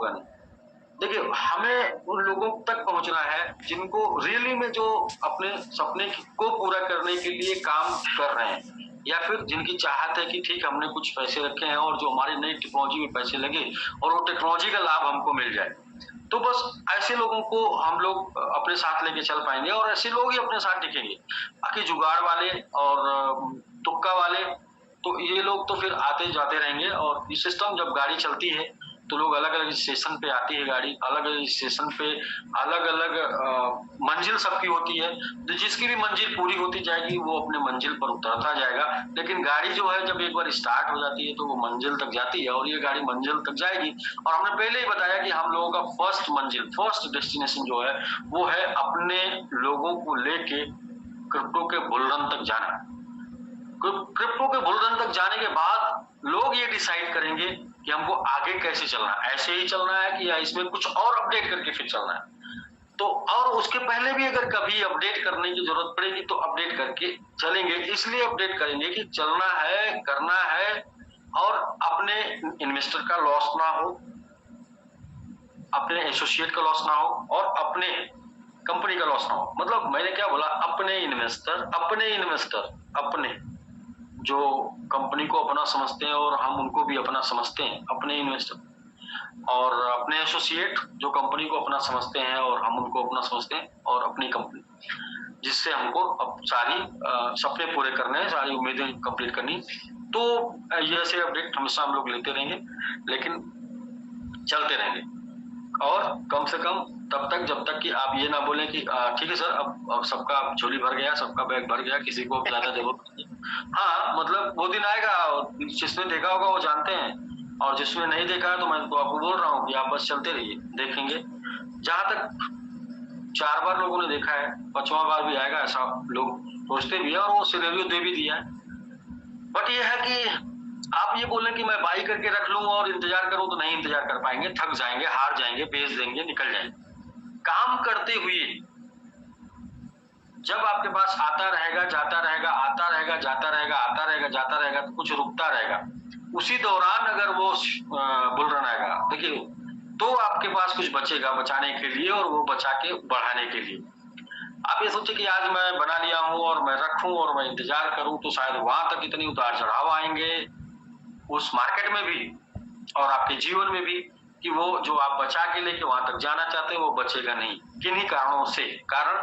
होगा नहीं। देखिए, हमें उन लोगों तक पहुँचना है जिनको रियली में जो अपने सपने को पूरा करने के लिए काम कर रहे हैं, या फिर जिनकी चाहत है कि ठीक हमने कुछ पैसे रखे हैं और जो हमारी नई टेक्नोलॉजी में पैसे लगे और वो टेक्नोलॉजी का लाभ हमको मिल जाए। तो बस ऐसे लोगों को हम लोग अपने साथ लेके चल पाएँगे और ऐसे लोग ही अपने साथ टिकेंगे। बाकी जुगाड़ वाले और तुक्का वाले, तो ये लोग तो फिर आते-जाते रहेंगे। और ये सिस्टम जब गाड़ी चलती है तो लोग अलग-अलग स्टेशन पे आती है गाड़ी, अलग-अलग स्टेशन पे अलग-अलग मंजिल सबकी होती है। तो जिसकी भी मंजिल पूरी होती जाएगी वो अपने मंजिल पर उतरता जाएगा। लेकिन गाड़ी जो है जब एक बार स्टार्ट हो जाती है तो वो मंजिल तक जाती है और ये गाड़ी मंजिल तक जाएगी। और हमने पहले ही बताया कि हम लोगों का फर्स्ट मंजिल, फर्स्ट डेस्टिनेशन जो है वो है अपने लोगों को लेके क्रिप्टो के बुल रन तक जाना। क्रिप्टो के बुल रन तक जाने के बाद लोग ये डिसाइड करेंगे कि हमको आगे कैसे चलना है, ऐसे ही चलना है कि या इसमें कुछ और अपडेट करके फिर चलना है। तो और उसके पहले भी अगर कभी अपडेट करने की जरूरत पड़ेगी तो अपडेट करके चलेंगे। इसलिए अपडेट करेंगे कि चलना है, करना है और अपने इन्वेस्टर का लॉस ना हो, अपने एसोसिएट का लॉस ना हो और अपने कंपनी का लॉस ना हो। मतलब मैंने क्या बोला, अपने इन्वेस्टर, अपने जो कंपनी को अपना समझते हैं और हम उनको भी अपना समझते हैं, अपने इन्वेस्टर और अपने एसोसिएट जो कंपनी को अपना समझते हैं और हम उनको अपना समझते हैं, और अपनी कंपनी जिससे हमको अब सारी सपने पूरे करने हैं, सारी उम्मीदें कंप्लीट करनी। तो ये से अपडेट हमेशा हम लोग लेते रहेंगे, लेकिन चलते रहेंगे और कम से कम तब तक जब तक कि आप ये ना बोलें कि ठीक है सर, अब सबका झोली भर गया, सबका बैग भर गया, किसी को ज्यादा जरूरत नहीं। हाँ, मतलब वो दिन आएगा, जिसने देखा होगा वो जानते हैं, और जिसने नहीं देखा है तो मैं तो आपको बोल रहा हूँ कि आप बस चलते रहिए, देखेंगे। जहां तक 4 बार लोगों ने देखा है, 5वां बार भी आएगा, ऐसा लोग सोचते भी है और वो सिनेरियो दे भी दिया है। बट ये है कि आप ये बोलें कि मैं बाई करके रख लूं और इंतजार करूं तो नहीं इंतजार कर पाएंगे, थक जाएंगे, हार जाएंगे, बेच देंगे, निकल जाएंगे। काम करते हुए जब आपके पास आता रहेगा, जाता रहेगा, आता रहेगा, जाता रहेगा, आता रहेगा, जाता रहेगा, तो कुछ रुकता रहेगा। उसी दौरान अगर वो बुल रन आएगा, देखिए, तो आपके पास कुछ बचेगा बचाने के लिए और वो बचा के बढ़ाने के लिए। आप ये सोचे कि आज मैं बना लिया हूं और मैं रखूं और मैं इंतजार करूं तो शायद वहां तक इतनी उतार चढ़ाव आएंगे उस मार्केट में भी और आपके जीवन में भी कि वो जो आप बचा के लेके वहां तक जाना चाहते हैं वो बचेगा नहीं। किन्हीं कारणों से, कारण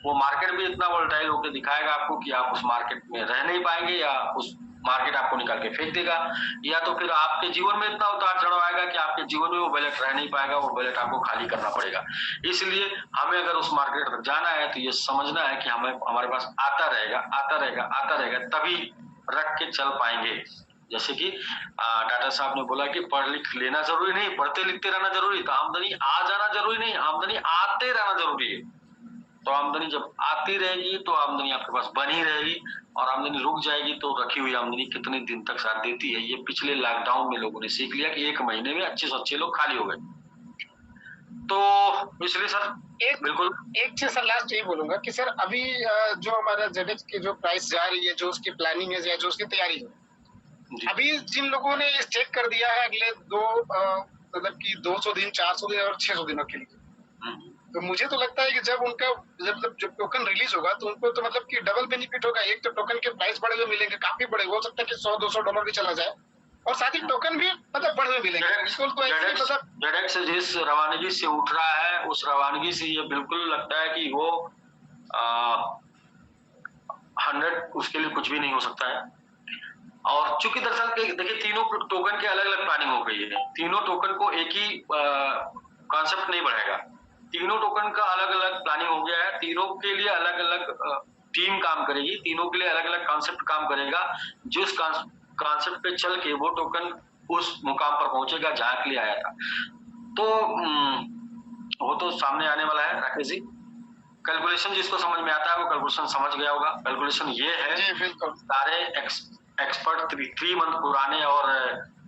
वो मार्केट भी इतना वोलेटाइल होकर दिखाएगा आपको कि आप उस मार्केट में रह नहीं पाएंगे, या उस मार्केट आपको निकाल के फेंक देगा, या तो फिर आपके जीवन में इतना उतार चढ़ाव आएगा कि आपके जीवन में वो बैलेट रह नहीं पाएगा, वो बैलेट आपको खाली करना पड़ेगा। इसलिए हमें अगर उस मार्केट तक जाना है तो ये समझना है कि हमें हमारे पास आता रहेगा, आता रहेगा, आता रहेगा, तभी रख के चल पाएंगे। जैसे कि टाटा साहब ने बोला कि पढ़ लिख लेना जरूरी नहीं, पढ़ते लिखते रहना जरूरी, तो आमदनी आ जाना जरूरी नहीं, आमदनी आते रहना जरूरी है। तो आमदनी जब आती रहेगी तो आमदनी आपके पास बनी रहेगी, और आमदनी रुक जाएगी तो रखी हुई आमदनी कितने दिन तक साथ देती है। ये पिछले लॉकडाउन में लोगों ने सीख लिया कि 1 महीने में अच्छे से अच्छे लोग खाली हो गए। तो इसलिए सर बिल्कुल एक चीज सर लास्ट यही बोलूंगा कि सर अभी जो हमारा जेडेक्स की जो प्राइस जा रही है, जो उसकी प्लानिंग है या जो उसकी तैयारी है, अभी जिन लोगों ने चेक कर दिया है अगले मतलब कि 200 दिन, 400 दिन और 600 दिनों के लिए, तो मुझे तो लगता है कि जब उनका जब टोकन रिलीज होगा तो उनको तो मतलब कि डबल बेनिफिट होगा। एक तो टोकन के प्राइस बड़े हुए मिलेंगे, काफी बड़े, हो सकता है कि $100-200 भी चला जाए, और साथ ही टोकन भी मतलब बढ़े हुए मिलेंगे। बिल्कुल, तो मतलब जेडेक्स जिस रवानगी से उठ रहा है उस रवानगी से ये बिल्कुल लगता है कि वो 100 उसके लिए कुछ भी नहीं हो सकता है। और चूंकि दरअसल देखिए, तीनों टोकन के अलग अलग प्लानिंग हो गई है, तीनों टोकन को एक ही कॉन्सेप्ट नहीं बढ़ेगा, तीनों टोकन का अलग अलग प्लानिंग हो गया है, तीनों के लिए अलग अलग टीम काम करेगी, तीनों के लिए अलग अलग कॉन्सेप्ट काम करेगा, जिस कॉन्सेप्ट पे चल के वो टोकन उस मुकाम पर पहुंचेगा जहां के लिए आया था। तो वो तो सामने आने वाला है राकेश जी। कैलकुलेशन जिसको समझ में आता है वो कैलकुलेशन समझ गया होगा। कैलकुलेशन ये है, सारे एक्सपर्ट 3 मंथ पुराने और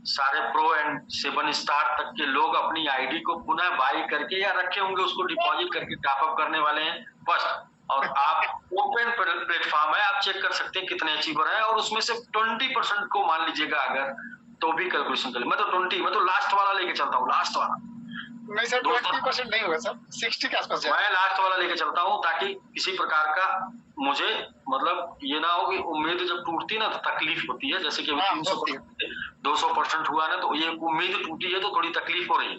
सारे प्रो एंड 7 स्टार तक के लोग अपनी आईडी को पुनः बाई करके या रखे होंगे, उसको डिपॉजिट करके टॉप अप करने वाले हैं फर्स्ट। और आप ओपन प्लेटफॉर्म है, आप चेक कर सकते हैं कितने अचीवर हैं, और उसमें से 20% को मान लीजिएगा अगर, तो भी कैलकुलेशन कर ले। मैं तो लास्ट वाला लेके चलता हूँ, लास्ट वाला नहीं सर, 200 20% नहीं होगा सर, 60 के आसपास जाएगा। मैं लास्ट वाला लेके चलता हूँ ताकि किसी प्रकार का मुझे मतलब ये ना हो कि उम्मीद जब टूटती है ना तो तकलीफ होती है। जैसे कि हाँ, 200% हुआ ना तो ये उम्मीद टूटी है तो थोड़ी तकलीफ हो रही है।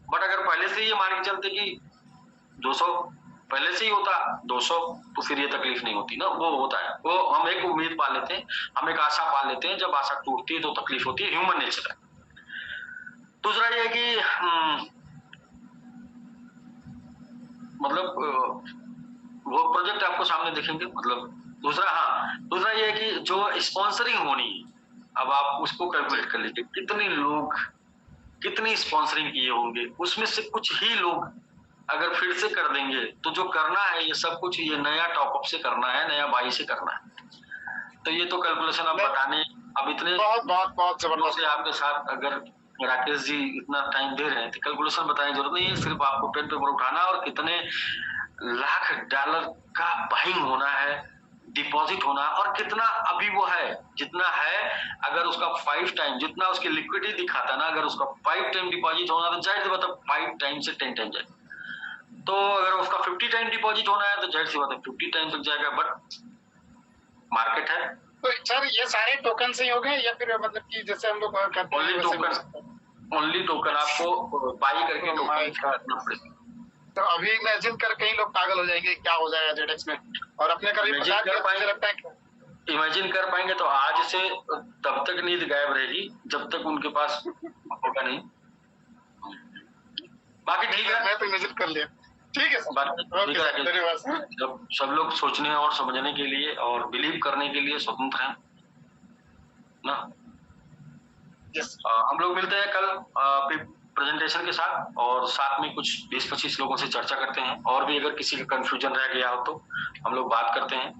बट अगर पहले से ये मान के चलते कि 200 पहले से ही होता 200 तो फिर ये तकलीफ नहीं होती ना। वो होता है, वो हम एक उम्मीद पाल लेते हैं, हम एक आशा पाल लेते हैं, जब आशा टूटती है तो तकलीफ होती है, ह्यूमन नेचर है। दूसरा ये है कि मतलब वो प्रोजेक्ट आपको सामने दिखेंगे। मतलब दूसरा ये है कि जो स्पॉन्सरिंग होनी है, अब आप उसको कैलकुलेट कर लीजिए कितने लोग कितनी स्पॉन्सरिंग किए होंगे, उसमें से कुछ ही लोग अगर फिर से कर देंगे तो जो करना है ये सब कुछ ये नया टॉपअप से करना है, नया बाई से करना है। तो ये तो कैलकुलेशन आप बताने अब इतने बहुत जबरदस्त से आपके साथ अगर राकेश जी इतना टाइम दे रहे हैं तो कैलकुलेशन बताने की जरूरत नहीं है। सिर्फ आपको पेन पेपर उठाना और कितने लाख डॉलर का बाइंग होना है, डिपॉजिट होना, और कितना अभी वो है जितना है। अगर उसका 5 टाइम जितना उसकी लिक्विडिटी दिखाता ना, अगर उसका 5 टाइम डिपॉजिट होना तो जाहिर सी बात है 5 टाइम से 10 टाइम जाए। तो अगर उसका 50 टाइम डिपॉजिट होना है तो जाहिर सी बात है 50 टाइम तक जाएगा। बट मार्केट है। तो सर ये सारे टोकन से ही हो गए या फिर मतलब कि जैसे हम लोग करते हैं ओनली टोकन आपको बाई करके टोकन खरीदना पड़ेगा। तो अभी इमेजिन कर कई लोग पागल हो जाएंगे क्या हो जाएगा जेडेक्स में, और अपने कभी इमेजिन कर पाएंगे तो आज से तब तक नींद गायब रहेगी जब तक उनके पास होगा नहीं। बाकी ठीक है, मैं तो इमेजिन कर लिया। ठीक है सर, धन्यवाद। जब सब लोग सोचने और समझने के लिए और बिलीव करने के लिए स्वतंत्र हैं ना। हम लोग मिलते हैं कल प्रेजेंटेशन के साथ, और साथ में कुछ 20-25 लोगों से चर्चा करते हैं, और भी अगर किसी का कंफ्यूजन रह गया हो तो हम लोग बात करते हैं।